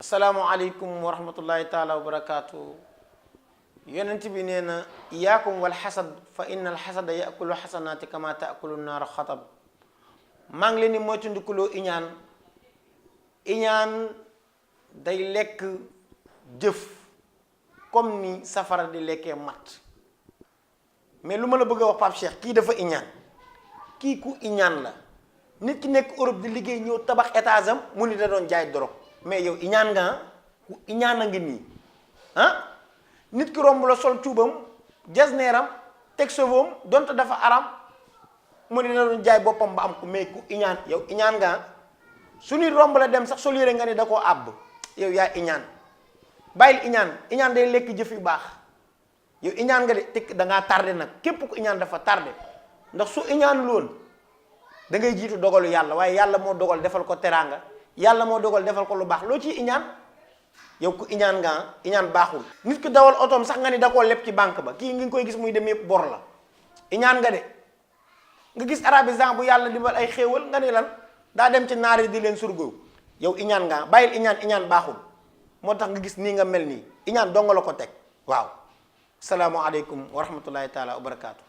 asalaamualeykum wa rahmatullahi taala wa barakaatu. yonent bi nee na iyaakum wal xasad fa inna al xasada yakulu xasanaati kama taakulu naaru xatab. maa ngi leen di moytandikuloo iñaan. iñaan day lekk jëf comme ni safara di lekkee matt. mais lu ma la bëgg a wax Pape Cheikh kii dafa iñaan. kii ku iñaan la. nit ki nekk Europe di liggéey ñëw tabax étage am mu ni da doon jaay dorog mais yow iñaan nga ku iñaan a ngi nii nit ki romb la sol cuubam jasneeram teg sovoom donte dafa aram mu ni da doon jaay boppam ba am ko mais ku iñaan yow iñaan nga su nit romb la dem sax sol yére nga ni da koo àbb yow yaa iñaan. bàyyil iñaan day lekk jëf yu baax yow iñaan nga de tekk da ngaa tardé nag képp ku iñaan dafa tardé ndax su iñaan loon da ngay jiitu dogalu yàlla waaye yàlla moo dogal defal ko teraanga yàlla moo dogal defal ko lu baax loo ciy iñaan yow ku iñaan nga iñaan baaxul. nit ki dawal otoom sax nga ni da koo leb ci banque ba kii ngi koy gis muy dem yëpp bor la iñaan nga de. nga gis arabisant bu yàlla dimbal ay xéewal nga ni lan daa dem ci naar yi di leen surgóow yow iñaan nga bàyyil iñaan baaxul moo tax nga gis nii nga mel nii iñaan donga la ko teg waaw. salaamualeykum wa rahmatullahi taala wa barakaatu.